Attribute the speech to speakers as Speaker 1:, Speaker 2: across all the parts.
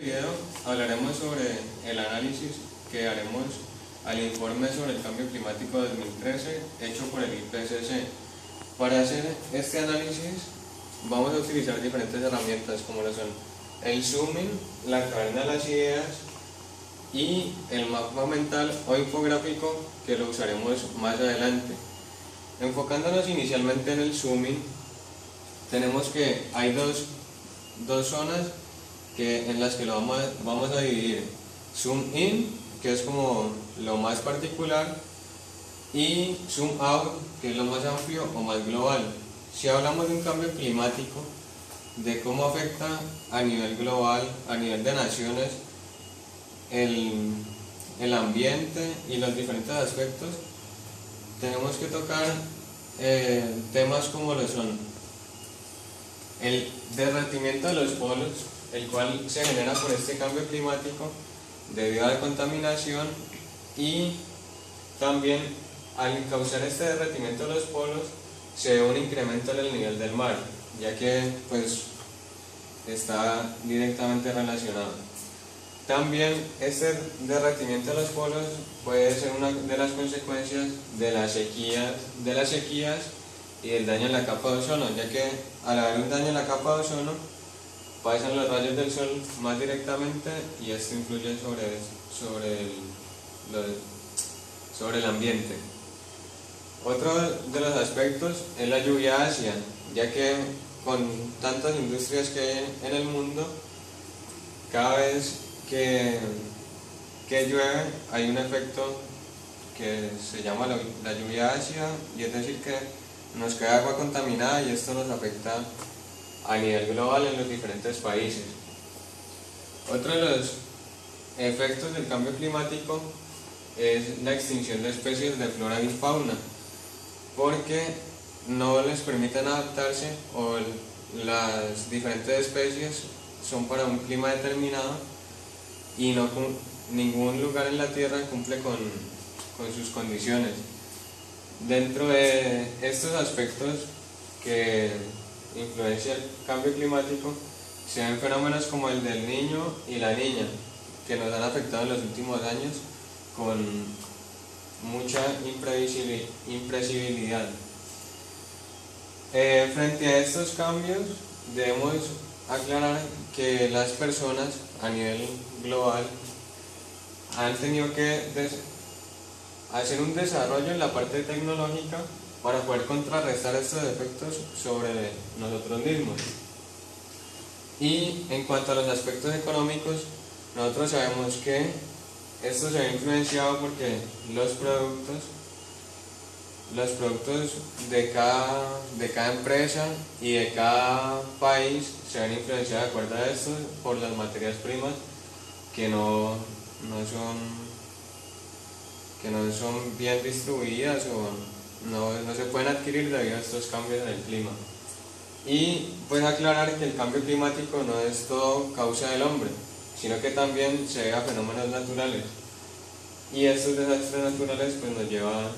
Speaker 1: video hablaremos sobre el análisis que haremos al informe sobre el cambio climático de 2013 hecho por el IPCC. Para hacer este análisis vamos a utilizar diferentes herramientas como lo son el zooming, la caverna de las ideas y el mapa mental o infográfico, que lo usaremos más adelante. Enfocándonos inicialmente en el zooming, tenemos que hay dos zonas en las que lo vamos a dividir: zoom in, que es como lo más particular, y zoom out, que es lo más amplio o más global. Si hablamos de un cambio climático, de cómo afecta a nivel global, a nivel de naciones, el ambiente y los diferentes aspectos, tenemos que tocar temas como lo son el derretimiento de los polos, el cual se genera por este cambio climático debido a la contaminación, y también al causar este derretimiento de los polos se ve un incremento en el nivel del mar, ya que pues está directamente relacionado. También este derretimiento de los polos puede ser una de las consecuencias de las sequías y del daño en la capa de ozono, ya que al haber un daño en la capa de ozono pasan los rayos del sol más directamente y esto influye sobre el ambiente. Otro de los aspectos es la lluvia ácida, ya que con tantas industrias que hay en el mundo, cada vez que llueve hay un efecto que se llama la lluvia ácida, y es decir que nos cae agua contaminada y esto nos afecta a nivel global en los diferentes países. Otro de los efectos del cambio climático es la extinción de especies de flora y fauna, porque no les permiten adaptarse, o las diferentes especies son para un clima determinado y ningún lugar en la Tierra cumple con sus condiciones. Dentro de estos aspectos que influencia el cambio climático se ven fenómenos como el del Niño y la Niña, que nos han afectado en los últimos años con mucha imprevisibilidad. Frente a estos cambios debemos aclarar que las personas a nivel global han tenido que hacer un desarrollo en la parte tecnológica para poder contrarrestar estos efectos sobre nosotros mismos. Y en cuanto a los aspectos económicos, nosotros sabemos que esto se ve influenciado porque los productos de cada empresa y de cada país se ven influenciados de acuerdo a esto por las materias primas que no son bien distribuidas o no se pueden adquirir debido a estos cambios en el clima. Y pues aclarar que el cambio climático no es todo causa del hombre, sino que también se debe a fenómenos naturales, y estos desastres naturales pues nos llevan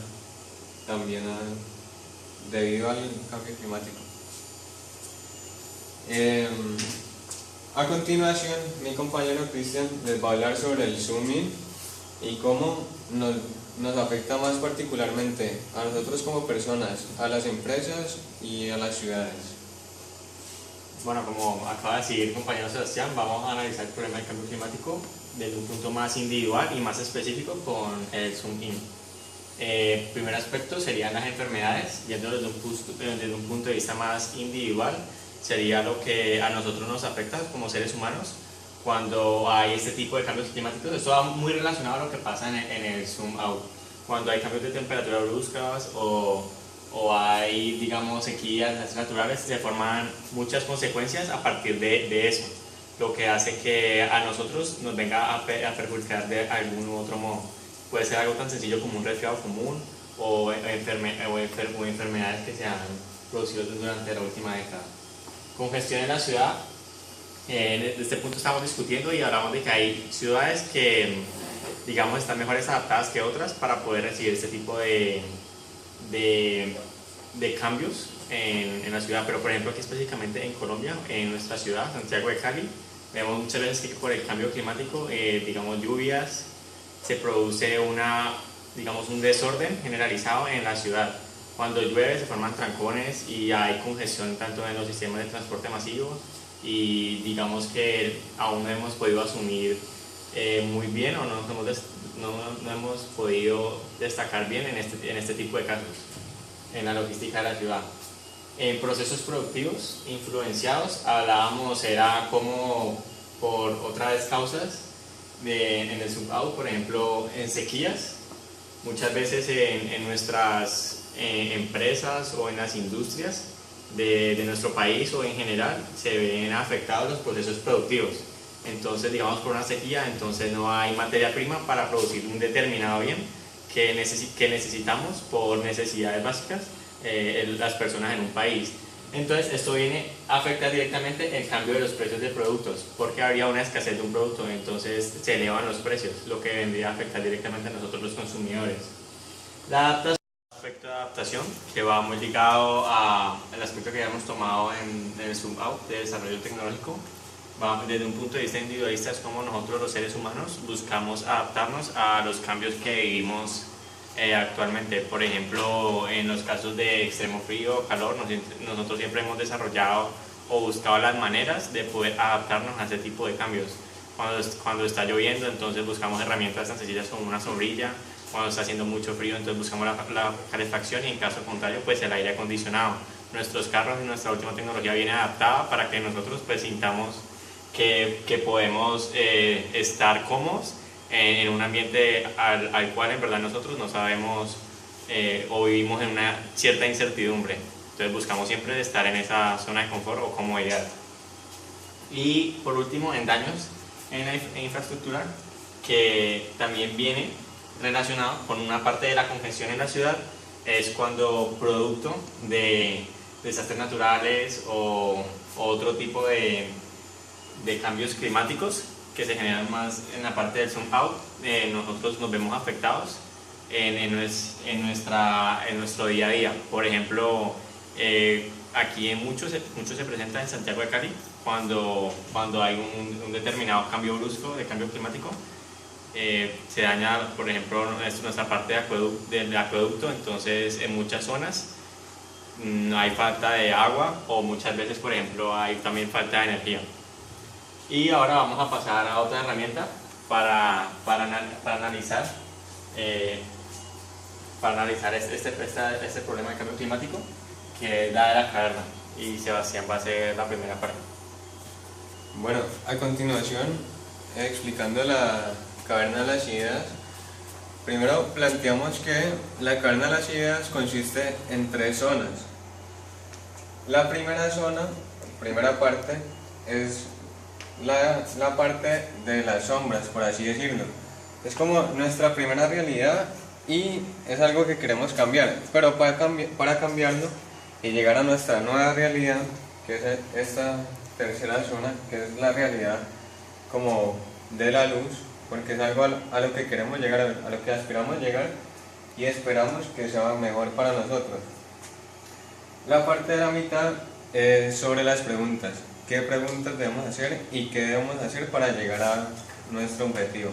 Speaker 1: también debido al cambio climático. A continuación, mi compañero Cristian les va a hablar sobre el zooming y cómo nos afecta más particularmente a nosotros como personas, a las empresas y a las ciudades.
Speaker 2: Bueno, como acaba de decir el compañero Sebastián, vamos a analizar el problema del cambio climático desde un punto más individual y más específico con el zoom in. Primer aspecto serían las enfermedades, yendo desde un punto de vista más individual, sería lo que a nosotros nos afecta como seres humanos cuando hay este tipo de cambios climáticos. Esto va muy relacionado a lo que pasa en el zoom out. Cuando hay cambios de temperatura bruscas o hay, digamos, sequías, desastres naturales, se forman muchas consecuencias a partir de eso, lo que hace que a nosotros nos venga a perjudicar de algún u otro modo. Puede ser algo tan sencillo como un resfriado común o enfermedades que se han producido durante la última década. Congestión en la ciudad. Desde este punto estamos discutiendo y hablamos de que hay ciudades que, digamos, están mejores adaptadas que otras para poder recibir este tipo de cambios en la ciudad, pero por ejemplo aquí específicamente en Colombia, en nuestra ciudad, Santiago de Cali, Vemos muchas veces que por el cambio climático, digamos lluvias, se produce digamos un desorden generalizado en la ciudad. Cuando llueve se forman trancones y hay congestión tanto en los sistemas de transporte masivo, y digamos que aún no hemos podido asumir muy bien, o no hemos podido destacar bien en este tipo de casos, en la logística de la ciudad. En procesos productivos influenciados, hablábamos, era como por otra vez causas en el subout, por ejemplo en sequías. Muchas veces en nuestras empresas o en las industrias de nuestro país o en general se ven afectados los procesos productivos. Entonces, digamos, por una sequía, entonces no hay materia prima para producir un determinado bien que necesitamos por necesidades básicas las personas en un país. Entonces, esto viene a afectar directamente el cambio de los precios de productos, porque habría una escasez de un producto, entonces se elevan los precios, lo que vendría a afectar directamente a nosotros los consumidores. La adaptación, aspecto de adaptación, que va muy ligado al aspecto que ya hemos tomado en el Zoom Out de desarrollo tecnológico. Desde un punto de vista individualista, es como nosotros los seres humanos buscamos adaptarnos a los cambios que vivimos actualmente. Por ejemplo, en los casos de extremo frío o calor, nosotros siempre hemos desarrollado o buscado las maneras de poder adaptarnos a ese tipo de cambios. Cuando está lloviendo, entonces buscamos herramientas tan sencillas como una sombrilla. Cuando está haciendo mucho frío, entonces buscamos la calefacción, y en caso contrario, pues el aire acondicionado. Nuestros carros y nuestra última tecnología viene adaptada para que nosotros pues sintamos que podemos estar cómodos en un ambiente al cual en verdad nosotros no sabemos o vivimos en una cierta incertidumbre. Entonces buscamos siempre estar en esa zona de confort o comodidad. Y por último, en daños en la infraestructura, que también viene relacionado con una parte de la congestión en la ciudad, es cuando producto de desastres naturales o otro tipo de cambios climáticos que se generan más en la parte del zoom out, nosotros nos vemos afectados en nuestro día a día. Por ejemplo, aquí mucho se presenta en Santiago de Cali cuando hay un determinado cambio brusco de cambio climático. Se daña, por ejemplo, nuestra parte del acueducto, entonces en muchas zonas no hay falta de agua, o muchas veces, por ejemplo, hay también falta de energía. Y ahora vamos a pasar a otra herramienta para analizar este problema de cambio climático, que es la de la caverna, y Sebastián va a hacer la primera parte.
Speaker 1: Bueno, a continuación, explicando la caverna de las ideas, primero planteamos que la caverna de las ideas consiste en 3 zonas. La primera parte, es la parte de las sombras, por así decirlo. Es como nuestra primera realidad y es algo que queremos cambiar, pero para cambiarlo y llegar a nuestra nueva realidad, que es esta tercera zona, que es la realidad como de la luz, porque es algo a lo que queremos llegar, a lo que aspiramos llegar y esperamos que sea mejor para nosotros. La parte de la mitad es sobre las preguntas. ¿Qué preguntas debemos hacer y qué debemos hacer para llegar a nuestro objetivo?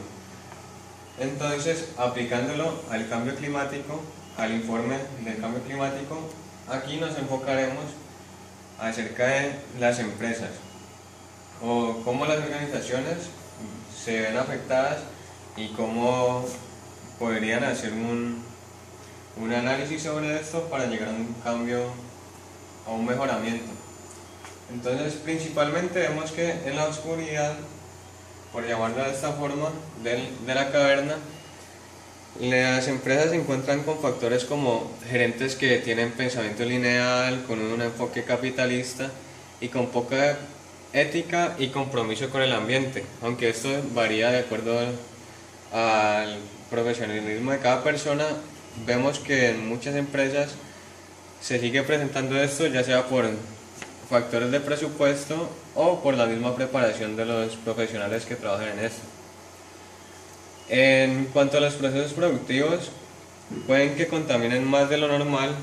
Speaker 1: Entonces, aplicándolo al cambio climático, al informe del cambio climático, aquí nos enfocaremos acerca de las empresas o cómo las organizaciones se ven afectadas y cómo podrían hacer un análisis sobre esto para llegar a un cambio, a un mejoramiento. Entonces, principalmente vemos que en la oscuridad, por llamarlo de esta forma, de la caverna, las empresas se encuentran con factores como gerentes que tienen pensamiento lineal, con un enfoque capitalista y con poca ética y compromiso con el ambiente, aunque esto varía de acuerdo al profesionalismo de cada persona. Vemos que en muchas empresas se sigue presentando esto, ya sea por factores de presupuesto o por la misma preparación de los profesionales que trabajan en esto. En cuanto a los procesos productivos, pueden que contaminen más de lo normal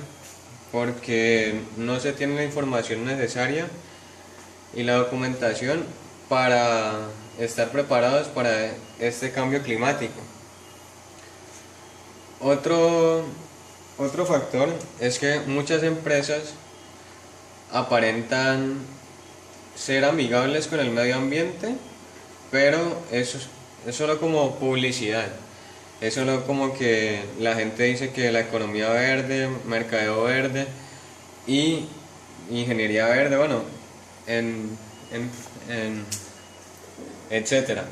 Speaker 1: porque no se tiene la información necesaria y la documentación para estar preparados para este cambio climático. Otro factor es que muchas empresas aparentan ser amigables con el medio ambiente, pero eso es solo como publicidad. Es solo como que la gente dice que la economía verde, mercadeo verde y ingeniería verde, bueno, etcétera.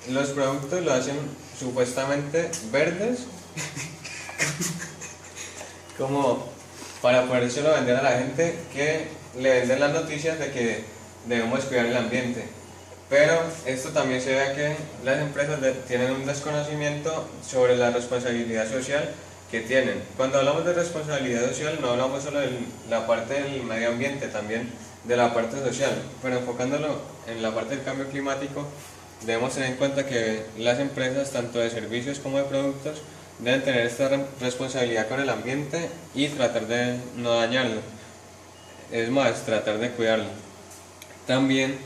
Speaker 1: Los productos lo hacen supuestamente verdes como para podérselo vender a la gente, que le venden las noticias de que debemos cuidar el ambiente. Pero esto también se ve a que las empresas tienen un desconocimiento sobre la responsabilidad social que tienen. Cuando hablamos de responsabilidad social no hablamos solo de la parte del medio ambiente, también de la parte social, pero enfocándolo en la parte del cambio climático, debemos tener en cuenta que las empresas, tanto de servicios como de productos, deben tener esta responsabilidad con el ambiente y tratar de no dañarlo, es más, tratar de cuidarlo. También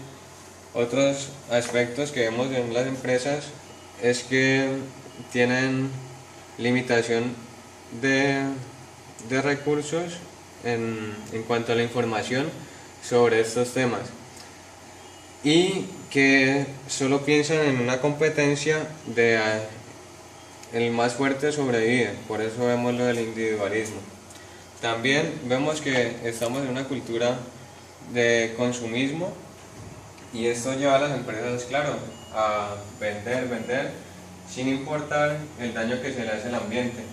Speaker 1: otros aspectos que vemos en las empresas es que tienen limitación de recursos en cuanto a la información sobre estos temas, y que solo piensan en una competencia de el más fuerte sobrevive. Por eso vemos lo del individualismo. También vemos que estamos en una cultura de consumismo, y esto lleva a las empresas, claro, a vender sin importar el daño que se le hace al ambiente.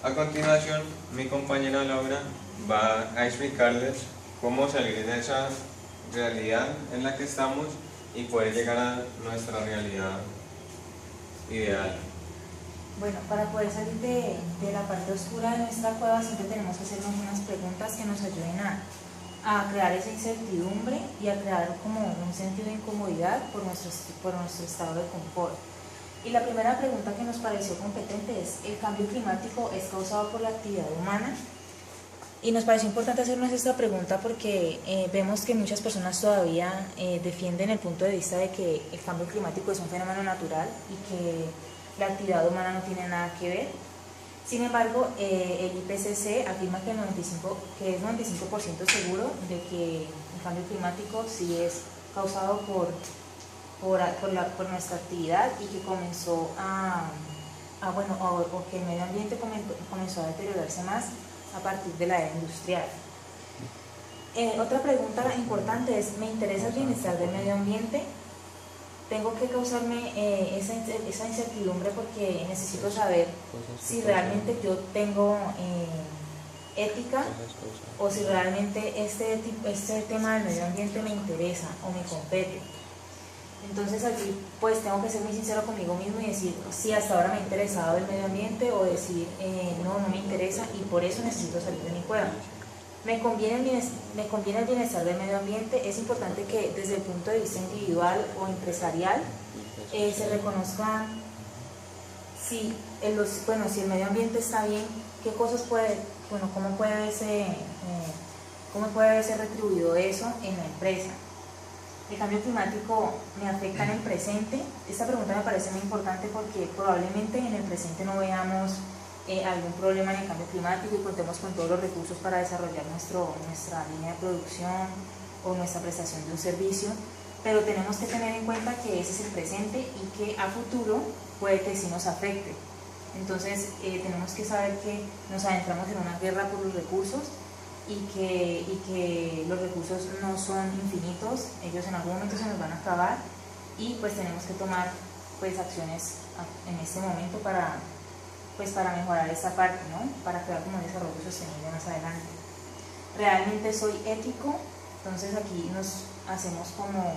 Speaker 1: A continuación, mi compañera Laura va a explicarles cómo salir de esa realidad en la que estamos y poder llegar a nuestra realidad ideal.
Speaker 3: Bueno, para poder salir de la parte oscura de nuestra cueva siempre tenemos que hacernos unas preguntas que nos ayuden a crear esa incertidumbre y a crear como un sentido de incomodidad por nuestro estado de confort. Y la primera pregunta que nos pareció competente es: ¿el cambio climático es causado por la actividad humana? Y nos pareció importante hacernos esta pregunta porque vemos que muchas personas todavía defienden el punto de vista de que el cambio climático es un fenómeno natural y que la actividad humana no tiene nada que ver. Sin embargo, el IPCC afirma que es 95% seguro de que el cambio climático sí es causado por nuestra actividad, y que comenzó o que el medio ambiente comenzó a deteriorarse más a partir de la era industrial. Otra pregunta importante es: ¿me interesa el bienestar del medio ambiente? Tengo que causarme esa incertidumbre porque necesito saber si realmente yo tengo ética, o si realmente este tema del medio ambiente me interesa o me compete. Entonces aquí pues tengo que ser muy sincero conmigo mismo y decir si hasta ahora me ha interesado el medio ambiente, o decir no me interesa y por eso necesito salir de mi cueva. ¿Me conviene el bienestar del medio ambiente? Es importante que desde el punto de vista individual o empresarial se reconozca si el medio ambiente está bien, qué cosas cómo puede verse retribuido eso en la empresa. ¿El cambio climático me afecta en el presente? Esta pregunta me parece muy importante porque probablemente en el presente no veamos algún problema en el cambio climático y contemos con todos los recursos para desarrollar nuestra línea de producción o nuestra prestación de un servicio, pero tenemos que tener en cuenta que ese es el presente y que a futuro puede que sí nos afecte. Entonces tenemos que saber que nos adentramos en una guerra por los recursos y que los recursos no son infinitos, ellos en algún momento se nos van a acabar, y pues tenemos que tomar pues acciones en este momento para mejorar esta parte, ¿no? Para crear como un desarrollo sostenible más adelante. ¿Realmente soy ético? Entonces aquí nos hacemos como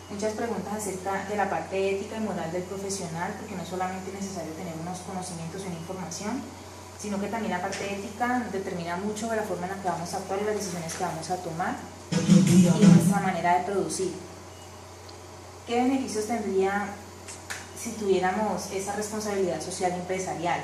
Speaker 3: muchas preguntas acerca de la parte ética y moral del profesional, porque no solamente es necesario tener unos conocimientos y una información, sino que también la parte ética determina mucho de la forma en la que vamos a actuar y las decisiones que vamos a tomar y nuestra manera de producir. ¿Qué beneficios tendría si tuviéramos esa responsabilidad social empresarial?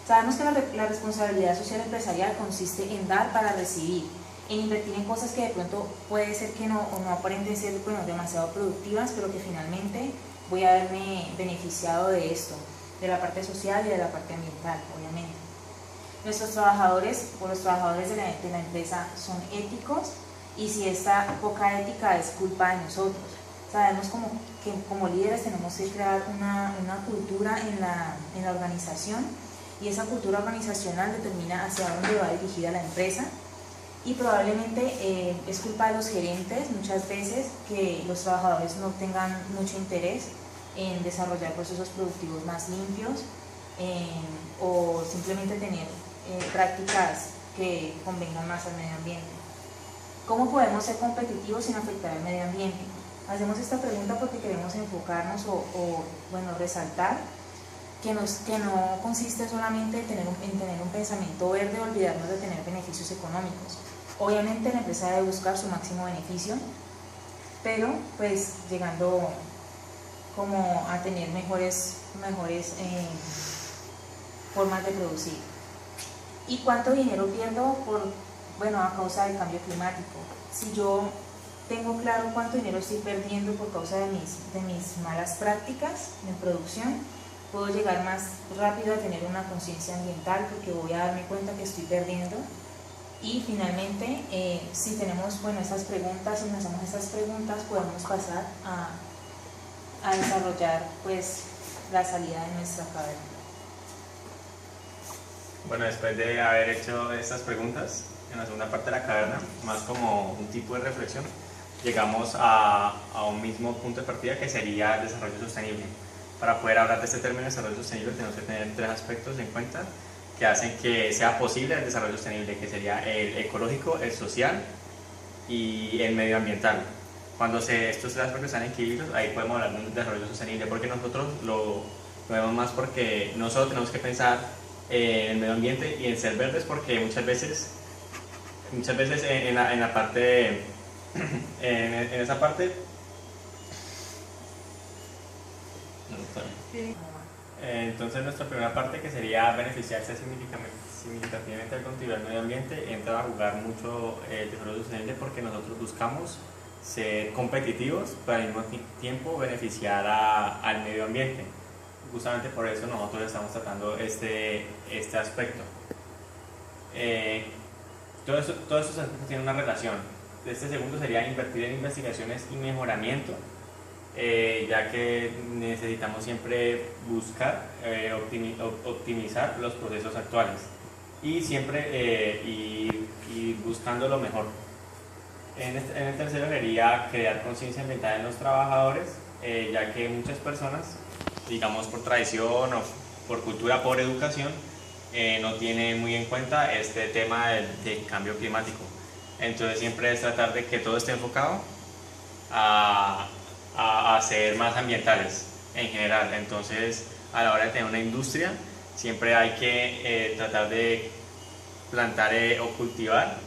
Speaker 3: Sabemos que la responsabilidad social empresarial consiste en dar para recibir, en invertir en cosas que de pronto puede ser que no, o no aparenten ser bueno, demasiado productivas, pero que finalmente voy a haberme beneficiado de esto, de la parte social y de la parte ambiental, obviamente. Nuestros trabajadores o los trabajadores de la empresa son éticos, y si esta poca ética es culpa de nosotros. Sabemos que como líderes tenemos que crear una cultura en la organización, y esa cultura organizacional determina hacia dónde va dirigida la empresa, y probablemente es culpa de los gerentes muchas veces que los trabajadores no tengan mucho interés en desarrollar procesos productivos más limpios, o simplemente tener prácticas que convengan más al medio ambiente. ¿Cómo podemos ser competitivos sin afectar al medio ambiente? Hacemos esta pregunta porque queremos enfocarnos bueno, resaltar que no consiste solamente en tener un pensamiento verde o olvidarnos de tener beneficios económicos. Obviamente la empresa debe buscar su máximo beneficio, pero pues llegando como a tener mejores formas de producir. ¿Y cuánto dinero pierdo a causa del cambio climático? Si yo tengo claro cuánto dinero estoy perdiendo por causa de mis malas prácticas en producción, puedo llegar más rápido a tener una conciencia ambiental, porque voy a darme cuenta que estoy perdiendo. Y finalmente, si tenemos estas preguntas, si nos hacemos estas preguntas, podemos pasar a desarrollar la salida de nuestra caverna.
Speaker 2: Bueno, después de haber hecho estas preguntas, en la segunda parte de la caverna, más como un tipo de reflexión, llegamos a un mismo punto de partida, que sería el desarrollo sostenible. Para poder hablar de este término desarrollo sostenible tenemos que tener 3 aspectos en cuenta que hacen que sea posible el desarrollo sostenible, que sería el ecológico, el social y el medioambiental. Cuando estos 3 aspectos están equilibrados, ahí podemos hablar de un desarrollo sostenible, porque nosotros lo vemos más porque no solo tenemos que pensar en el medio ambiente y en ser verdes, porque muchas veces en la parte en esa parte entonces nuestra primera parte, que sería beneficiarse significativamente al contribuir al medio ambiente, entra a jugar mucho el desarrollo sostenible, porque nosotros buscamos ser competitivos, pero al mismo tiempo beneficiar al medio ambiente. Justamente por eso nosotros estamos tratando este aspecto. Todos estos aspectos tienen una relación. Este segundo sería invertir en investigaciones y mejoramiento, ya que necesitamos siempre buscar optimizar los procesos actuales y siempre ir buscando lo mejor. En el tercero sería crear conciencia ambiental en los trabajadores, ya que muchas personas, digamos por tradición o por cultura, por educación, no tienen muy en cuenta este tema del cambio climático. Entonces siempre es tratar de que todo esté enfocado a ser más ambientales en general. Entonces, a la hora de tener una industria, siempre hay que tratar de plantar o cultivar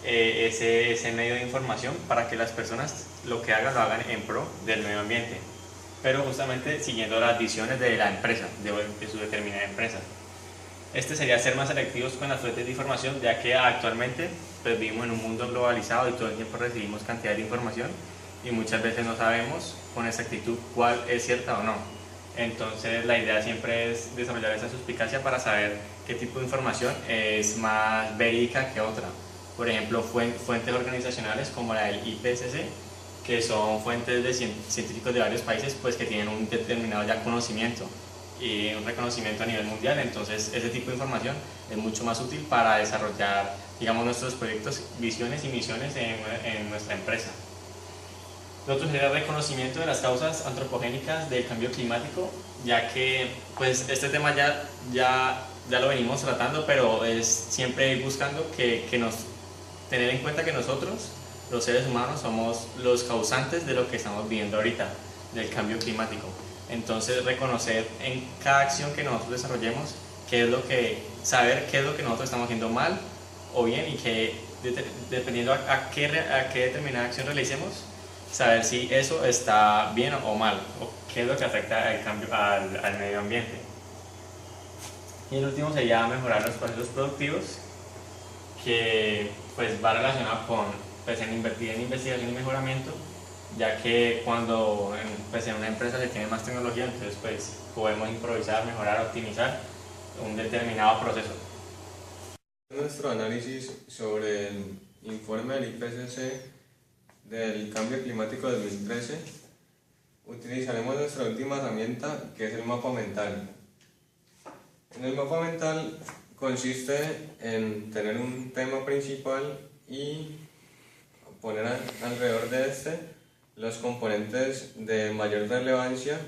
Speaker 2: ese medio de información, para que las personas lo hagan en pro del medio ambiente, pero justamente siguiendo las visiones de la empresa, de su determinada empresa. Este sería ser más selectivos con las fuentes de información, ya que actualmente vivimos en un mundo globalizado y todo el tiempo recibimos cantidad de información, y muchas veces no sabemos con exactitud cuál es cierta o no. Entonces la idea siempre es desarrollar esa suspicacia para saber qué tipo de información es más verídica que otra. Por ejemplo, fuentes organizacionales como la del IPCC, que son fuentes de científicos de varios países, pues que tienen un determinado ya conocimiento y un reconocimiento a nivel mundial. Entonces ese tipo de información es mucho más útil para desarrollar, digamos, nuestros proyectos, visiones y misiones en nuestra empresa. Lo otro sería el reconocimiento de las causas antropogénicas del cambio climático, ya que pues este tema ya lo venimos tratando, pero es siempre ir buscando tener en cuenta que nosotros, los seres humanos, somos los causantes de lo que estamos viviendo ahorita, del cambio climático. Entonces reconocer en cada acción que nosotros desarrollemos saber qué es lo que nosotros estamos haciendo mal o bien, y que dependiendo a qué determinada acción realicemos, saber si eso está bien o mal, o qué es lo que afecta el cambio al medio ambiente. Y el último sería mejorar los procesos productivos, que pues va relacionado con pues, en invertir en investigación y mejoramiento, ya que cuando pues, en una empresa se tiene más tecnología, entonces pues podemos improvisar, mejorar, optimizar un determinado proceso.
Speaker 1: Nuestro análisis sobre el informe del IPCC del cambio climático de 2013, utilizaremos nuestra última herramienta, que es el mapa mental. En el mapa mental consiste en tener un tema principal y poner alrededor de este los componentes de mayor relevancia,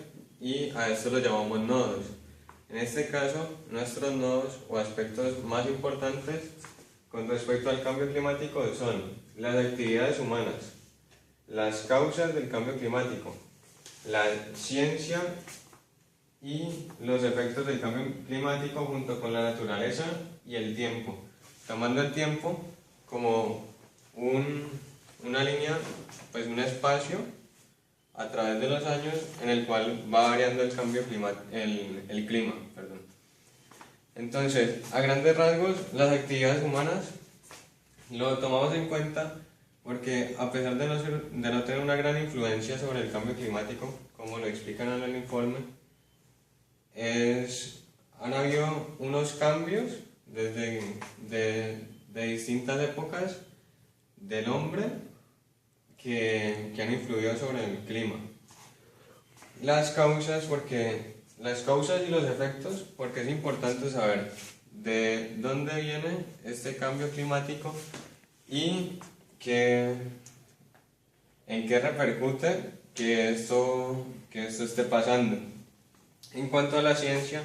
Speaker 1: y a esto lo llamamos nodos. En este caso, nuestros nodos o aspectos más importantes con respecto al cambio climático son las actividades humanas, las causas del cambio climático, la ciencia y los efectos del cambio climático junto con la naturaleza y el tiempo, tomando el tiempo como una línea, pues un espacio a través de los años en el cual va variando el cambio el clima. Entonces, a grandes rasgos, las actividades humanas lo tomamos en cuenta porque, a pesar de no tener una gran influencia sobre el cambio climático, como lo explican en el informe, han habido unos cambios de distintas épocas del hombre que han influido sobre el clima. Las causas y los efectos, porque es importante saber de dónde viene este cambio climático y en qué repercute que esto esté pasando. En cuanto a la ciencia,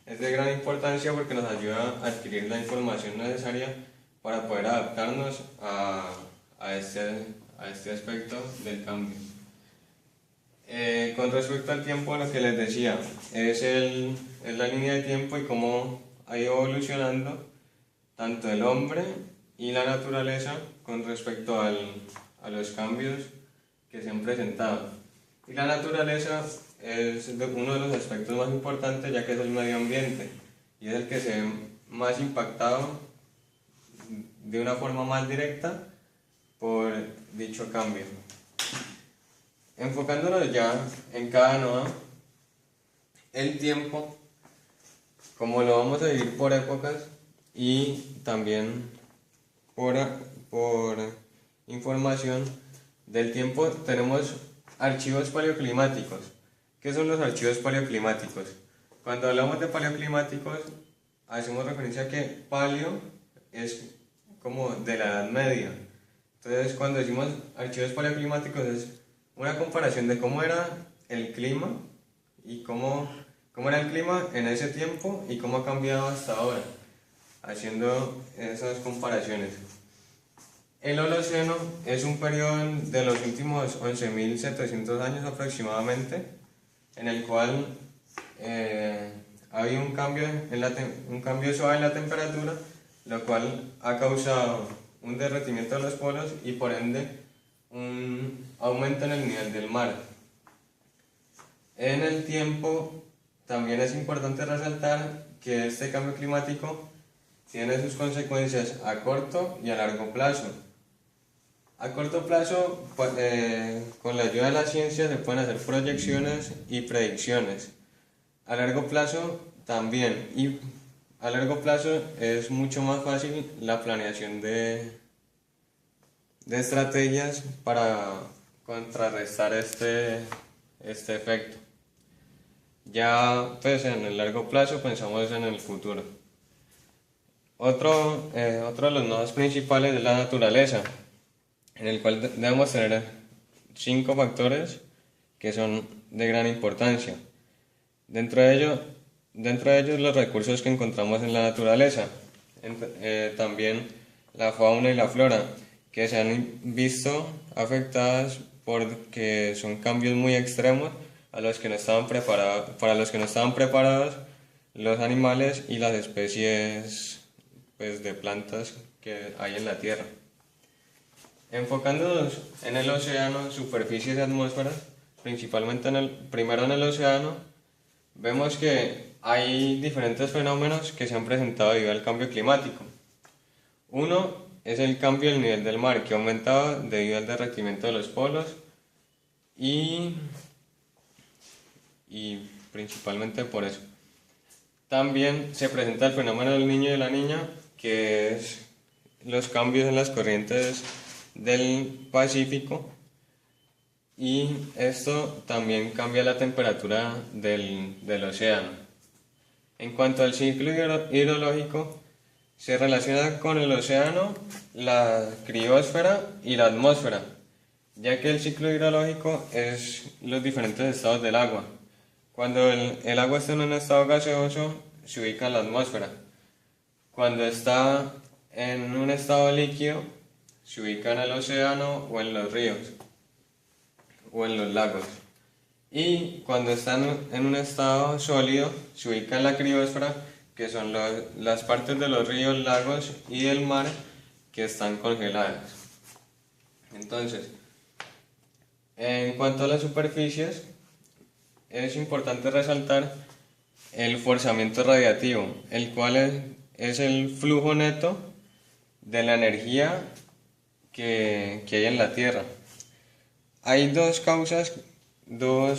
Speaker 1: es de gran importancia porque nos ayuda a adquirir la información necesaria para poder adaptarnos a este aspecto del cambio. Con respecto al tiempo, lo que les decía, es la línea de tiempo y cómo ha ido evolucionando tanto el hombre y la naturaleza con respecto a los cambios que se han presentado. Y la naturaleza es uno de los aspectos más importantes, ya que es el medio ambiente y es el que se ve más impactado de una forma más directa por dicho cambio. Enfocándonos ya en cada nodo, el tiempo, como lo vamos a dividir por épocas y también por información del tiempo, tenemos archivos paleoclimáticos. ¿Qué son los archivos paleoclimáticos? Cuando hablamos de paleoclimáticos, hacemos referencia a que paleo es como de la Edad Media. Entonces, cuando decimos archivos paleoclimáticos, es una comparación de cómo era el clima y cómo era el clima en ese tiempo y cómo ha cambiado hasta ahora, haciendo esas comparaciones. El Holoceno es un periodo de los últimos 11.700 años aproximadamente, en el cual ha habido un cambio suave en la temperatura, lo cual ha causado un derretimiento de los polos y por ende un aumento en el nivel del mar. En el tiempo también es importante resaltar que este cambio climático tiene sus consecuencias a corto y a largo plazo. A corto plazo, con la ayuda de la ciencia se pueden hacer proyecciones y predicciones. A largo plazo también, y a largo plazo es mucho más fácil la planeación de estrategias para contrarrestar este efecto. Ya pues en el largo plazo pensamos en el futuro. Otro de los nodos principales es la naturaleza, en el cual debemos tener 5 factores que son de gran importancia. Dentro de ellos los recursos que encontramos en la naturaleza, también la fauna y la flora, que se han visto afectadas porque son cambios muy extremos para los que no estaban preparados los animales y las especies pues, de plantas que hay en la Tierra. Enfocándonos en el océano, superficies y atmósferas, principalmente primero en el océano, vemos que hay diferentes fenómenos que se han presentado debido al cambio climático. Uno es el cambio del nivel del mar, que ha aumentado debido al derretimiento de los polos y principalmente por eso. También se presenta el fenómeno del niño y de la niña, que es los cambios en las corrientes del Pacífico, y esto también cambia la temperatura del océano. En cuanto al ciclo hidrológico, se relaciona con el océano, la criósfera y la atmósfera, ya que el ciclo hidrológico es los diferentes estados del agua. Cuando el agua está en un estado gaseoso, se ubica en la atmósfera. Cuando está en un estado líquido, se ubica en el océano o en los ríos o en los lagos. Y cuando está en un estado sólido, se ubica en la criósfera, que son las partes de los ríos, lagos y del mar que están congeladas. Entonces, en cuanto a las superficies, es importante resaltar el forzamiento radiativo, el cual es el flujo neto de la energía que hay en la Tierra. Hay dos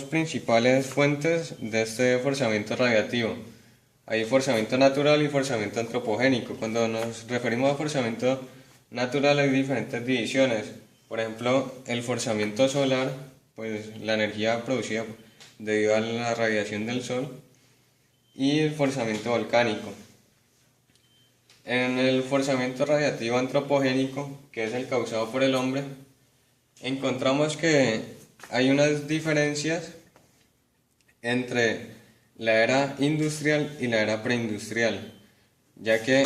Speaker 1: principales fuentes de este forzamiento radiativo. Hay forzamiento natural y forzamiento antropogénico. Cuando nos referimos a forzamiento natural hay diferentes divisiones. Por ejemplo, el forzamiento solar, pues la energía producida debido a la radiación del sol, y el forzamiento volcánico. En el forzamiento radiativo antropogénico, que es el causado por el hombre, encontramos que hay unas diferencias entre la era industrial y la era preindustrial, ya que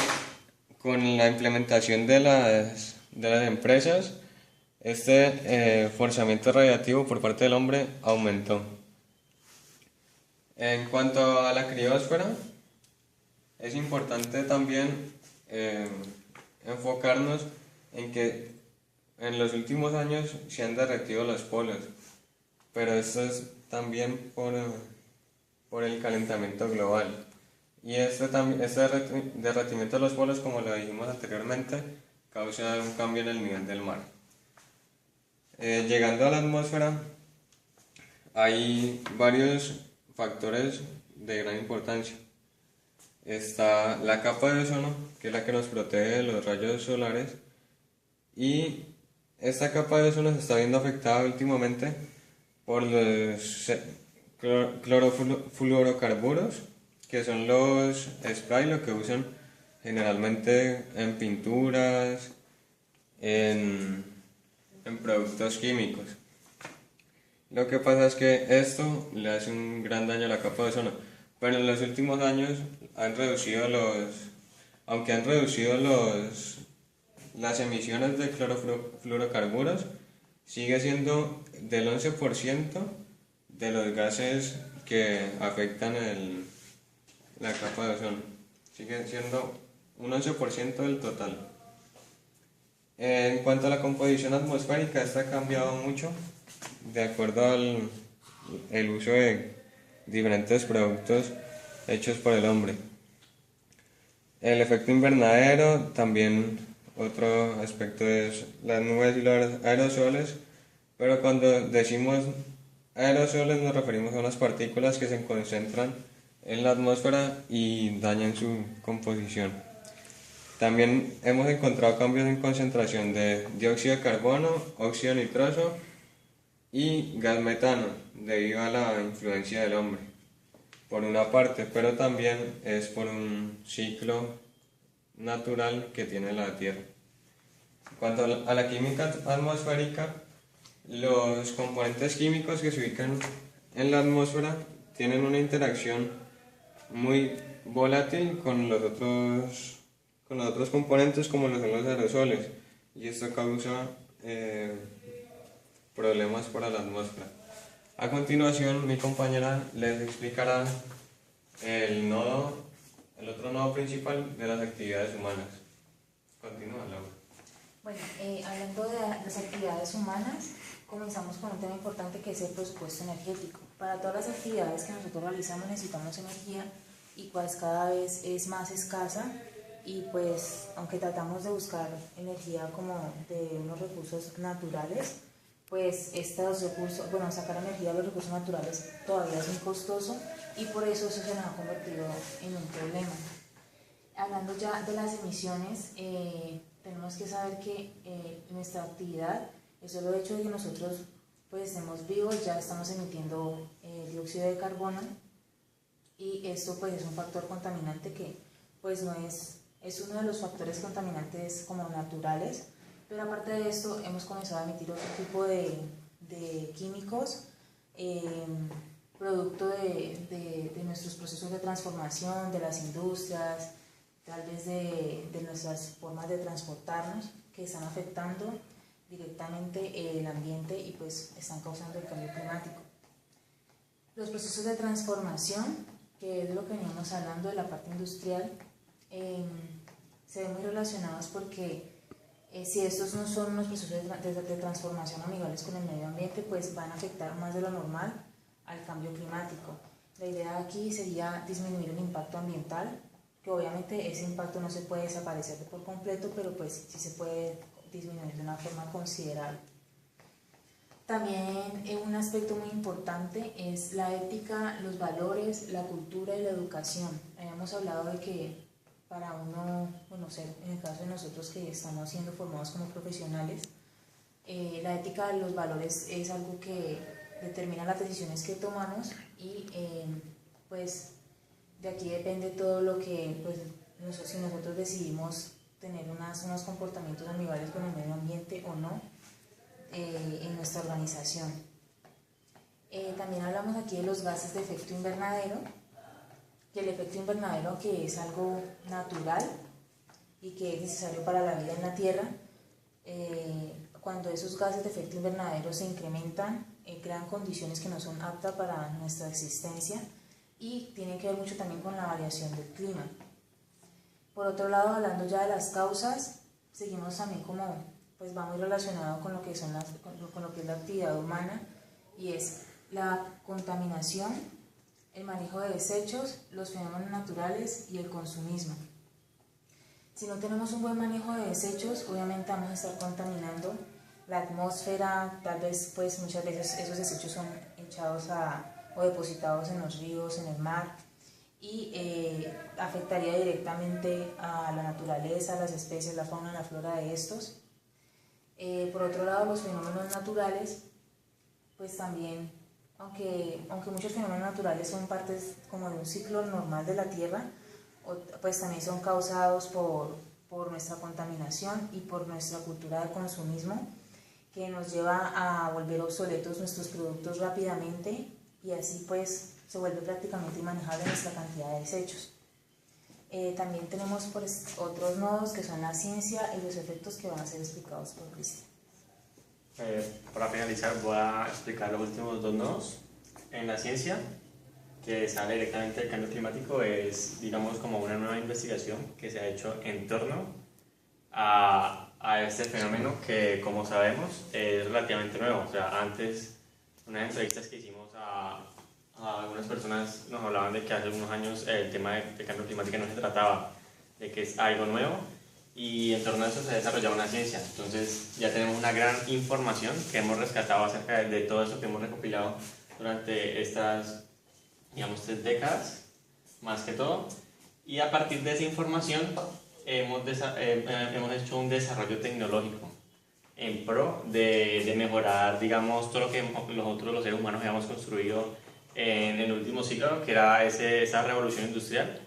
Speaker 1: con la implementación de las empresas, este forzamiento radiativo por parte del hombre aumentó. En cuanto a la criósfera, es importante también enfocarnos en que en los últimos años se han derretido los polos, pero esto es también por el calentamiento global. Y este derretimiento de los polos, como lo dijimos anteriormente, causa un cambio en el nivel del mar. Llegando a la atmósfera, hay varios factores de gran importancia. Está la capa de ozono, que es la que nos protege de los rayos solares, y esta capa de ozono se está viendo afectada últimamente por los clorofluorocarburos, que son los spray, lo que usan generalmente en pinturas, en productos químicos. Lo que pasa es que esto le hace un gran daño a la capa de ozono, pero en los últimos años aunque han reducido las emisiones de clorofluorocarburos, sigue siendo del 11% de los gases que afectan la capa de ozono. Sigue siendo un 11% del total. En cuanto a la composición atmosférica, esta ha cambiado mucho de acuerdo al uso de diferentes productos hechos por el hombre. El efecto invernadero, también otro aspecto, es las nubes y los aerosoles, pero cuando decimos aerosoles nos referimos a unas partículas que se concentran en la atmósfera y dañan su composición. También hemos encontrado cambios en concentración de dióxido de carbono, óxido nitroso y gas metano debido a la influencia del hombre, por una parte, pero también es por un ciclo natural que tiene la Tierra. En cuanto a la química atmosférica, los componentes químicos que se ubican en la atmósfera tienen una interacción muy volátil con los otros componentes, como lo son los aerosoles, y esto causa problemas para la atmósfera. A continuación, mi compañera les explicará el otro nodo principal de las actividades humanas. Continúa, Laura.
Speaker 3: Bueno, hablando de las actividades humanas, comenzamos con un tema importante, que es el presupuesto energético. Para todas las actividades que nosotros realizamos necesitamos energía, y pues cada vez es más escasa y pues aunque tratamos de buscar energía como de unos recursos naturales, pues estos recursos, bueno, sacar energía de los recursos naturales todavía es muy costoso y por eso se nos ha convertido en un problema. Hablando ya de las emisiones, tenemos que saber que nuestra actividad, el solo hecho de que nosotros pues estemos vivos, ya estamos emitiendo dióxido de carbono, y esto pues es un factor contaminante que pues no es uno de los factores contaminantes como naturales, pero aparte de esto hemos comenzado a emitir otro tipo de químicos producto de nuestros procesos de transformación, de las industrias, tal vez de nuestras formas de transportarnos, que están afectando directamente el ambiente y pues están causando el cambio climático. Los procesos de transformación, que es de lo que veníamos hablando de la parte industrial, se ven muy relacionados porque si estos no son unos procesos de transformación amigables con el medio ambiente, pues van a afectar más de lo normal al cambio climático. La idea aquí sería disminuir el impacto ambiental, que obviamente ese impacto no se puede desaparecer por completo, pero pues sí se puede disminuir de una forma considerable. También un aspecto muy importante es la ética, los valores, la cultura y la educación. Habíamos hablado de que para uno conocer, en el caso de nosotros que estamos siendo formados como profesionales, la ética de los valores es algo que determina las decisiones que tomamos y pues de aquí depende todo lo que, pues, si nosotros decidimos tener unos comportamientos amigables con el medio ambiente o no en nuestra organización. También hablamos aquí de los gases de efecto invernadero, que el efecto invernadero, que es algo natural y que es necesario para la vida en la Tierra, cuando esos gases de efecto invernadero se incrementan, crean condiciones que no son aptas para nuestra existencia y tienen que ver mucho también con la variación del clima. Por otro lado, hablando ya de las causas, seguimos también como, pues va muy relacionado con lo que son con lo que es la actividad humana, y es la contaminación, el manejo de desechos, los fenómenos naturales y el consumismo. Si no tenemos un buen manejo de desechos, obviamente vamos a estar contaminando la atmósfera, tal vez pues muchas veces esos desechos son echados o depositados en los ríos, en el mar, y afectaría directamente a la naturaleza, a las especies, la fauna, la flora de estos. Por otro lado, los fenómenos naturales, pues también, aunque muchos fenómenos naturales son partes como de un ciclo normal de la Tierra, pues también son causados por nuestra contaminación y por nuestra cultura de consumismo, que nos lleva a volver obsoletos nuestros productos rápidamente, y así pues se vuelve prácticamente inmanejable nuestra cantidad de desechos. También tenemos pues, otros nodos que son la ciencia y los efectos que van a ser explicados por Cristian.
Speaker 2: Para finalizar voy a explicar los últimos dos nodos. En la ciencia, que sale directamente del cambio climático, es digamos como una nueva investigación que se ha hecho en torno a este fenómeno que, como sabemos, es relativamente nuevo. O sea, antes, unas entrevistas que hicimos a algunas personas nos hablaban de que hace algunos años el tema de cambio climático no se trataba, de que es algo nuevo, y en torno a eso se desarrollaba una ciencia. Entonces ya tenemos una gran información que hemos rescatado acerca de todo eso que hemos recopilado durante estas, digamos, 3 décadas, más que todo, y a partir de esa información hemos hecho un desarrollo tecnológico en pro de mejorar, digamos, todo lo que nosotros los seres humanos habíamos construido en el último siglo, que era esa revolución industrial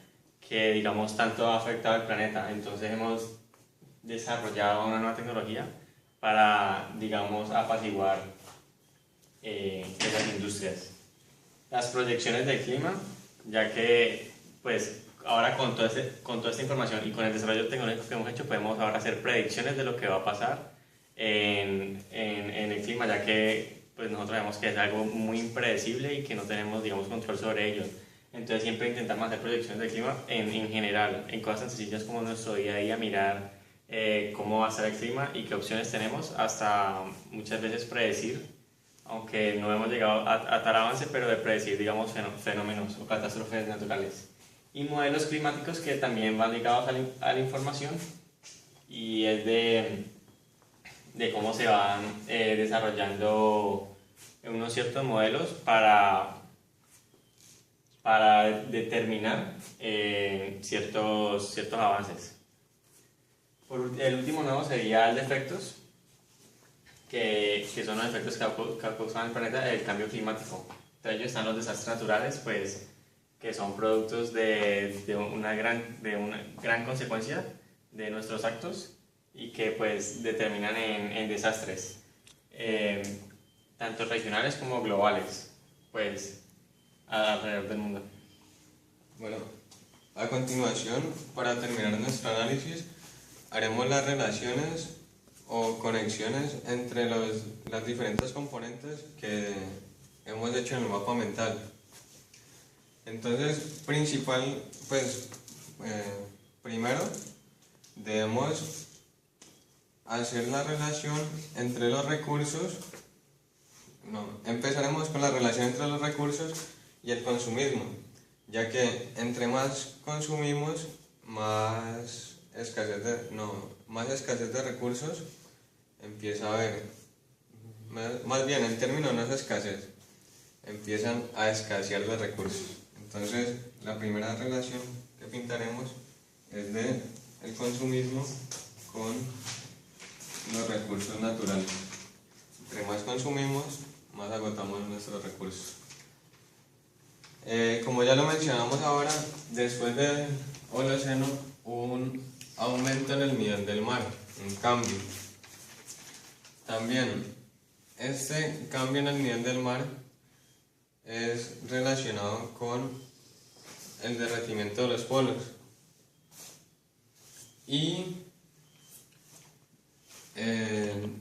Speaker 2: que, digamos, tanto ha afectado al planeta. Entonces hemos desarrollado una nueva tecnología para, digamos, apaciguar esas industrias. Las proyecciones del clima, ya que, pues, ahora con toda esta información y con el desarrollo tecnológico que hemos hecho, podemos ahora hacer predicciones de lo que va a pasar en el clima, ya que pues nosotros vemos que es algo muy impredecible y que no tenemos, digamos, control sobre ello. Entonces siempre intentamos hacer proyecciones del clima en general, en cosas tan sencillas como nuestro día a día, mirar cómo va a ser el clima y qué opciones tenemos, hasta muchas veces predecir, aunque no hemos llegado a tal avance, pero de predecir, digamos, fenómenos o catástrofes naturales. y modelos climáticos que también van ligados a la información, y es de cómo se van desarrollando unos ciertos modelos para determinar ciertos avances. El último nuevo sería el de efectos, que son los efectos que causan el planeta, el cambio climático. Entre ellos están los desastres naturales, pues, que son productos de una gran consecuencia de nuestros actos y que pues determinan en desastres, tanto regionales como globales, pues, alrededor del mundo.
Speaker 1: Bueno, a continuación, para terminar nuestro análisis, haremos las relaciones o conexiones entre las diferentes componentes que hemos hecho en el mapa mental. Entonces, primero debemos hacer la relación entre los recursos. Empezaremos con la relación entre los recursos y el consumismo, ya que entre más consumimos, más escasez de recursos empieza a haber. Más bien, el término no es escasez, empiezan a escasear los recursos. Entonces, la primera relación que pintaremos es de el consumismo con los recursos naturales. Entre más consumimos, más agotamos nuestros recursos. Como ya lo mencionamos ahora, después del Holoceno hubo un aumento en el nivel del mar, un cambio. También, este cambio en el nivel del mar es relacionado con el derretimiento de los polos y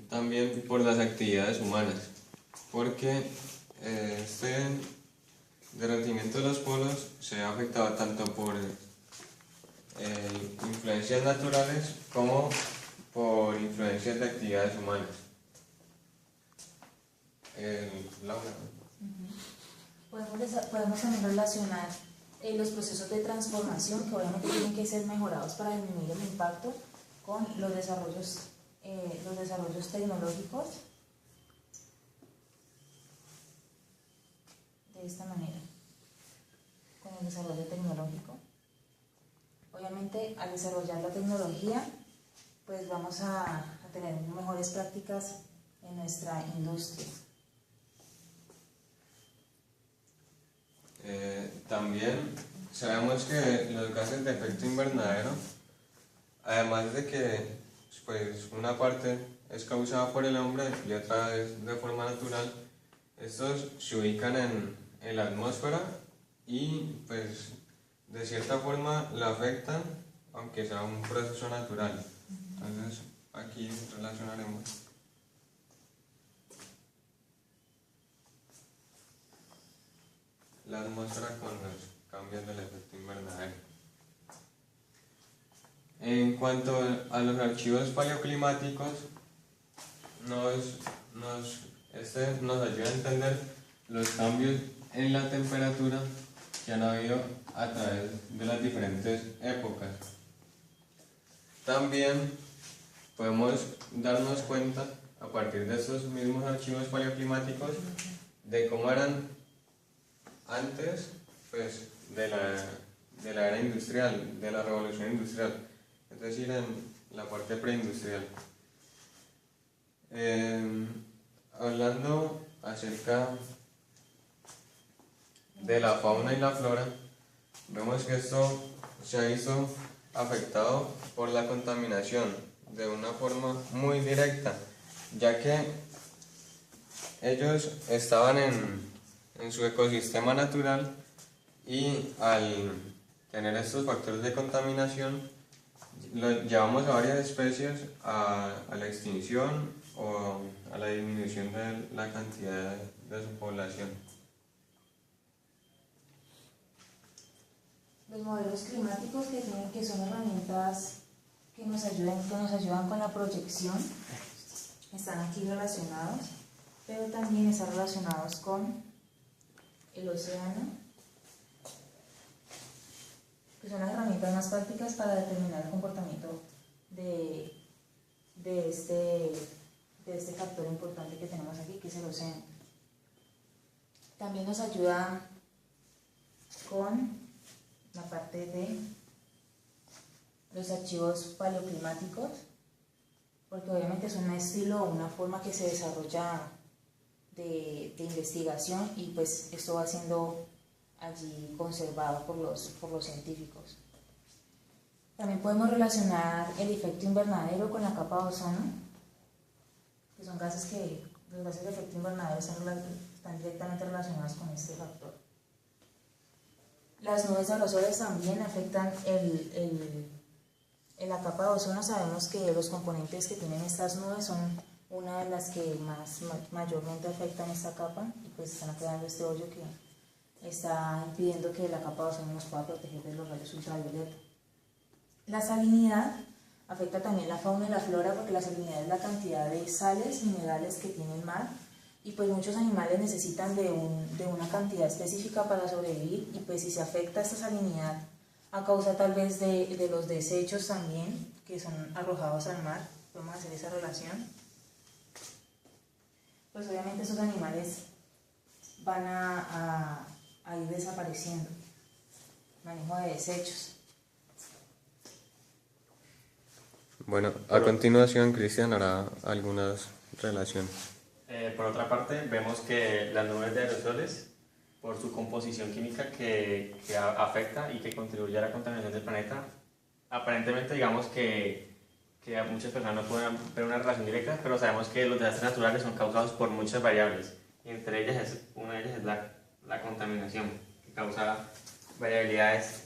Speaker 1: también por las actividades humanas, porque este derretimiento de los polos se ha afectado tanto por influencias naturales como por influencias de actividades humanas. Laura.
Speaker 3: Podemos también relacionar los procesos de transformación, que obviamente tienen que ser mejorados para disminuir el impacto, con los desarrollos tecnológicos, de esta manera, con el desarrollo tecnológico. Obviamente, al desarrollar la tecnología, pues vamos a tener mejores prácticas en nuestra industria.
Speaker 1: También sabemos que los gases de efecto invernadero, además de que pues, una parte es causada por el hombre y otra es de forma natural, estos se ubican en la atmósfera y pues de cierta forma la afectan, aunque sea un proceso natural. Entonces aquí relacionaremos la atmósfera con los cambios del efecto invernadero. En cuanto a los archivos paleoclimáticos, este nos ayuda a entender los cambios en la temperatura que han habido a través de las diferentes épocas. También podemos darnos cuenta, a partir de estos mismos archivos paleoclimáticos, de cómo eran antes pues, de la era industrial, de la revolución industrial, es decir, en la parte preindustrial. Hablando acerca de la fauna y la flora, vemos que esto se ha visto afectado por la contaminación de una forma muy directa, ya que ellos estaban en su ecosistema natural y al tener estos factores de contaminación llevamos a varias especies a la extinción o a la disminución de la cantidad de su población.
Speaker 3: Los modelos climáticos que son herramientas que nos ayudan con la proyección están aquí relacionados, pero también están relacionados con el océano que son las herramientas más prácticas para determinar el comportamiento de, de este factor importante que tenemos aquí, que es el océano. También nos ayuda con la parte de los archivos paleoclimáticos, porque obviamente es un estilo o una forma que se desarrolla de investigación, y pues esto va siendo allí conservado por los científicos. También podemos relacionar el efecto invernadero con la capa de ozono, que son los gases de efecto invernadero están directamente relacionados con este factor. Las nubes de aerosoles también afectan en la capa de ozono. Sabemos que los componentes que tienen estas nubes son una de las que mayormente afectan esta capa, y pues están creando este hoyo que está impidiendo que la capa de ozono nos pueda proteger de los rayos ultravioleta. La salinidad afecta también la fauna y la flora, porque la salinidad es la cantidad de sales minerales que tiene el mar, y pues muchos animales necesitan de una cantidad específica para sobrevivir, y pues si se afecta esta salinidad a causa tal vez de los desechos también que son arrojados al mar, podemos hacer esa relación, pues obviamente esos animales van a ir desapareciendo. Manejo de desechos.
Speaker 1: Bueno, a continuación Cristian hará algunas relaciones.
Speaker 2: Por otra parte, vemos que las nubes de aerosoles, por su composición química que afecta y que contribuye a la contaminación del planeta, aparentemente digamos que muchas personas no pueden ver una relación directa, pero sabemos que los desastres naturales son causados por muchas variables, y entre ellas una de ellas es la contaminación, que causa variabilidades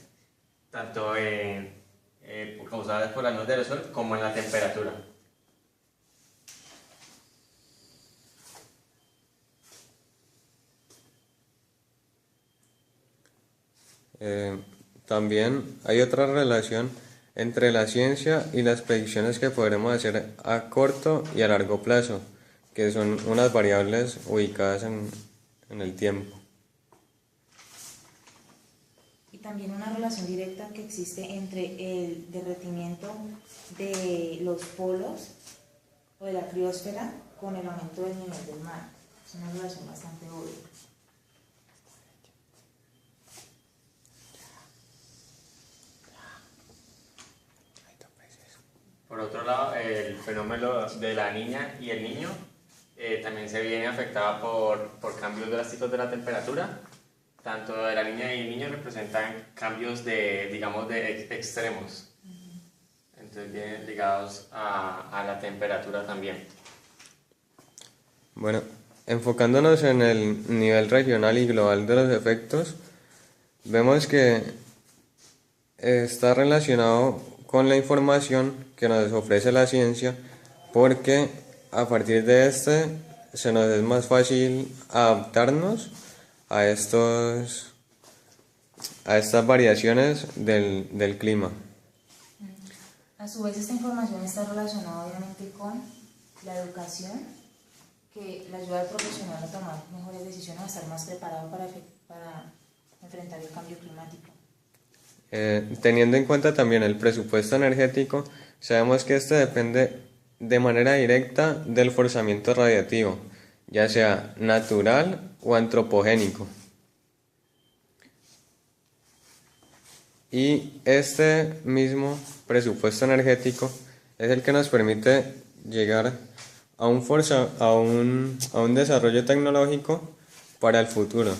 Speaker 2: tanto causadas por las nubes de aerosol como en la temperatura.
Speaker 1: También hay otra relación entre la ciencia y las predicciones que podremos hacer a corto y a largo plazo, que son unas variables ubicadas en el tiempo.
Speaker 3: Y también una relación directa que existe entre el derretimiento de los polos o de la criosfera con el aumento del nivel del mar. Es una relación bastante obvia.
Speaker 2: Por otro lado, el fenómeno de la niña y el niño también se viene afectado por cambios drásticos de la temperatura. Tanto de la niña y el niño representan cambios digamos, de extremos. Entonces vienen ligados a la temperatura también.
Speaker 1: Bueno, enfocándonos en el nivel regional y global de los efectos, vemos que está relacionado con la información que nos ofrece la ciencia, porque a partir de se nos es más fácil adaptarnos a estas variaciones del clima.
Speaker 3: A su vez, esta información está relacionada obviamente con la educación, que le ayuda al profesional a tomar mejores decisiones, a estar más preparado para enfrentar el cambio climático.
Speaker 1: Teniendo en cuenta también el presupuesto energético, sabemos que este depende de manera directa del forzamiento radiativo, ya sea natural o antropogénico. Y este mismo presupuesto energético es el que nos permite llegar a un desarrollo tecnológico para el futuro.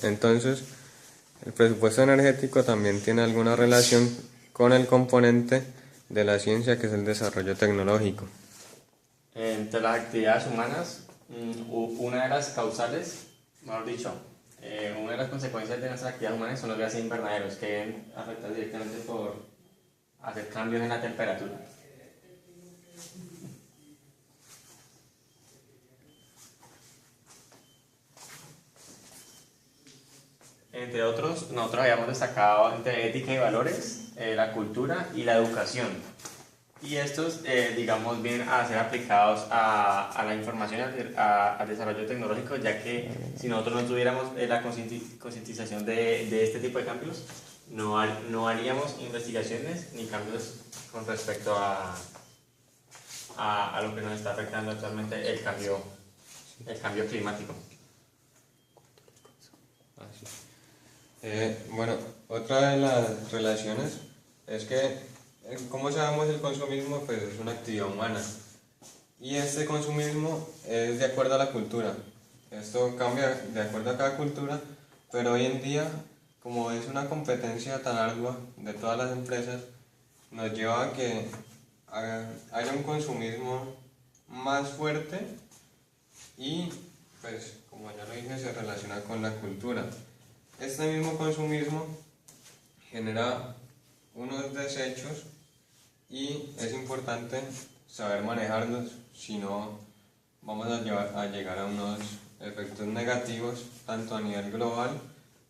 Speaker 1: Entonces, el presupuesto energético también tiene alguna relación con el componente de la ciencia, que es el desarrollo tecnológico.
Speaker 2: Entre las actividades humanas, una de las causales, mejor dicho, una de las consecuencias de nuestras actividades humanas son los gases invernaderos, que vienen afectados directamente por hacer cambios en la temperatura. Entre otros, nosotros habíamos destacado entre ética y valores, la cultura y la educación. Y estos, digamos, vienen a ser aplicados a la información y al desarrollo tecnológico, ya que si nosotros no tuviéramos la concientización de este tipo de cambios, no haríamos investigaciones ni cambios con respecto a lo que nos está afectando actualmente el cambio climático.
Speaker 1: Bueno, otra de las relaciones es que, como sabemos, el consumismo pues, es una actividad humana y este consumismo es de acuerdo a la cultura. Esto cambia de acuerdo a cada cultura, pero hoy en día, como es una competencia tan ardua de todas las empresas, nos lleva a que haya un consumismo más fuerte y, pues, como ya lo dije, se relaciona con la cultura. Este mismo consumismo genera unos desechos y es importante saber manejarlos, si no vamos a llegar a unos efectos negativos tanto a nivel global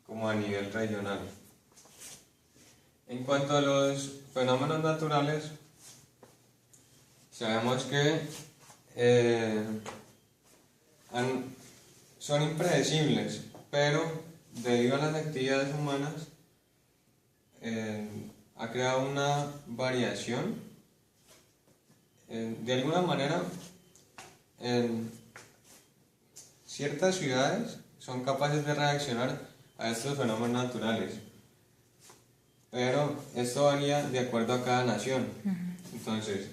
Speaker 1: como a nivel regional. En cuanto a los fenómenos naturales, sabemos que son impredecibles, pero debido a las actividades humanas ha creado una variación. De alguna manera, ciertas ciudades son capaces de reaccionar a estos fenómenos naturales, pero esto varía de acuerdo a cada nación. Entonces,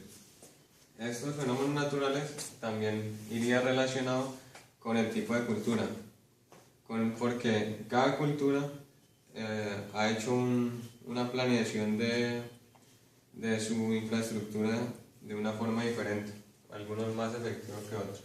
Speaker 1: estos fenómenos naturales también iría relacionado con el tipo de cultura, porque cada cultura ha hecho una planeación de su infraestructura de una forma diferente, algunos más efectivos que otros.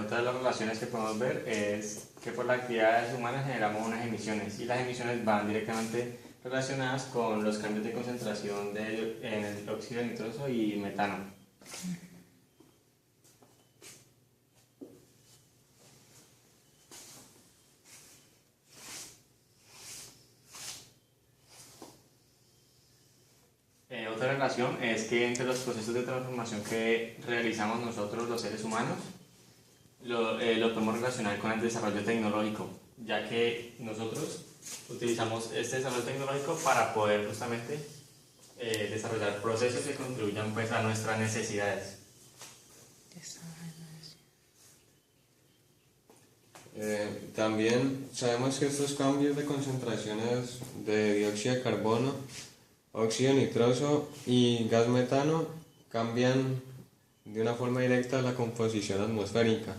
Speaker 2: Otra de las relaciones que podemos ver es que por las actividades humanas generamos unas emisiones y las emisiones van directamente relacionadas con los cambios de concentración en el óxido nitroso y metano. Otra relación es que entre los procesos de transformación que realizamos nosotros los seres humanos, lo podemos relacionar con el desarrollo tecnológico, ya que nosotros utilizamos este desarrollo tecnológico para poder justamente desarrollar procesos que contribuyan pues, a nuestras necesidades.
Speaker 1: También sabemos que estos cambios de concentraciones de dióxido de carbono, óxido nitroso y gas metano cambian de una forma directa la composición atmosférica.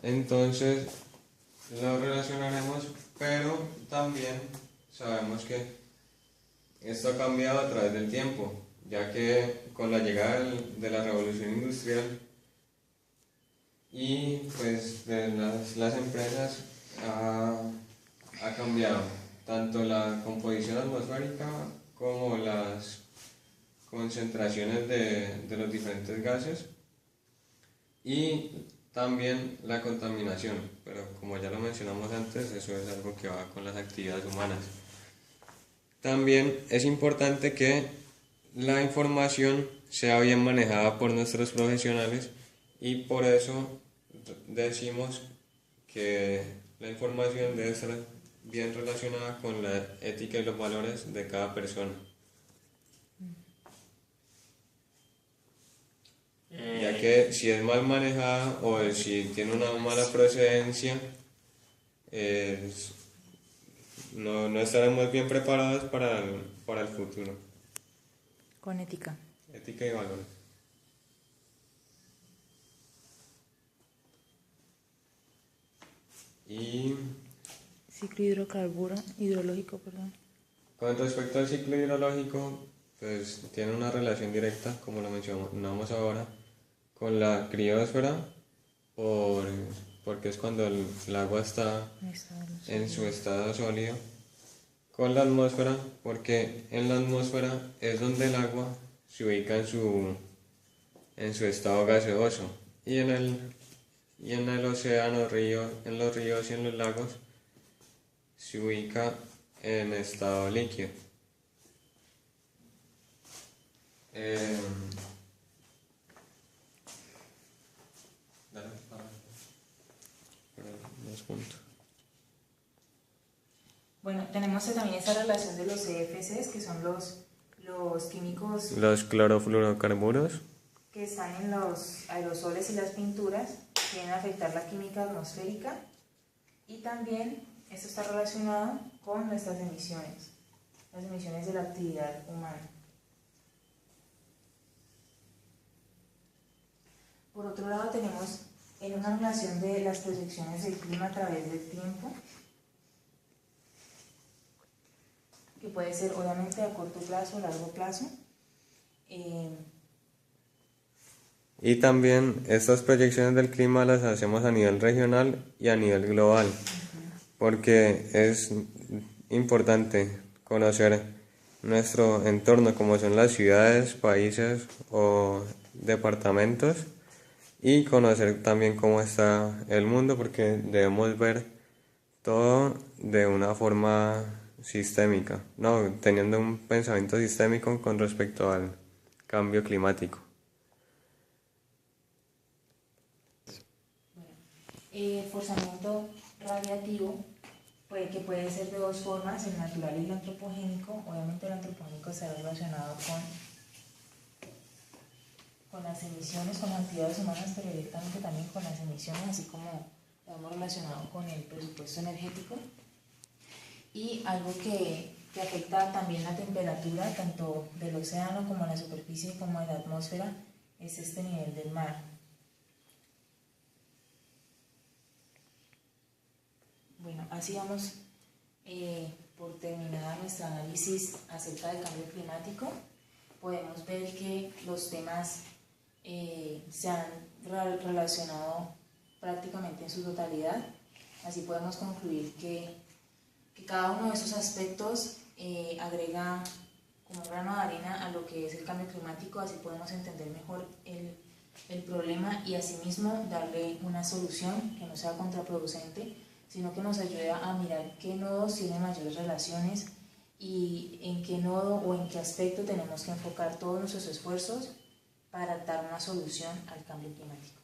Speaker 1: Entonces lo relacionaremos, pero también sabemos que esto ha cambiado a través del tiempo, ya que con la llegada de la revolución industrial y pues de las empresas ha cambiado tanto la composición atmosférica como las concentraciones de los diferentes gases y también la contaminación, pero como ya lo mencionamos antes, eso es algo que va con las actividades humanas. También es importante que la información sea bien manejada por nuestros profesionales y por eso decimos que la información debe estar bien relacionada con la ética y los valores de cada persona. Ya que si es mal manejada o si tiene una mala procedencia, no estaremos bien preparados para el futuro.
Speaker 3: Con ética.
Speaker 1: Ética y valores. Y
Speaker 3: Ciclo hidrológico, perdón.
Speaker 1: con respecto al ciclo hidrológico, pues tiene una relación directa, como lo mencionamos ahora, con la criosfera, porque es cuando el agua está en su estado sólido, con la atmósfera, porque en la atmósfera es donde el agua se ubica en su estado gaseoso, y en el océano, en los ríos y en los lagos se ubica en estado líquido.
Speaker 3: Bueno, tenemos también esa relación de los CFCs, que son los químicos
Speaker 1: Los clorofluorocarburos.
Speaker 3: que están en los aerosoles y las pinturas, vienen a afectar la química atmosférica, y también esto está relacionado con nuestras emisiones, las emisiones de la actividad humana. Por otro lado, tenemos en una relación de las proyecciones del clima a través del tiempo, que puede ser obviamente a corto plazo o largo plazo.
Speaker 1: Y también estas proyecciones del clima las hacemos a nivel regional y a nivel global, porque es importante conocer nuestro entorno, como son las ciudades, países o departamentos, y conocer también cómo está el mundo, porque debemos ver todo de una forma sistémica, no, teniendo un pensamiento sistémico con respecto al cambio climático.
Speaker 3: El forzamiento radiativo puede ser de dos formas, el natural y el antropogénico. Obviamente el antropogénico está relacionado con las emisiones, con las actividades humanas, pero directamente también con las emisiones, así como lo hemos relacionado con el presupuesto energético. Y algo que afecta también la temperatura, tanto del océano como la superficie como de la atmósfera, es este nivel del mar. Bueno, así vamos por terminar nuestro análisis acerca del cambio climático. Podemos ver que los temas se han relacionado prácticamente en su totalidad. Así podemos concluir que cada uno de esos aspectos agrega como un grano de arena a lo que es el cambio climático. Así podemos entender mejor el problema y asimismo darle una solución que no sea contraproducente, sino que nos ayude a mirar qué nodos tienen mayores relaciones y en qué nodo o en qué aspecto tenemos que enfocar todos nuestros esfuerzos para dar una solución al cambio climático.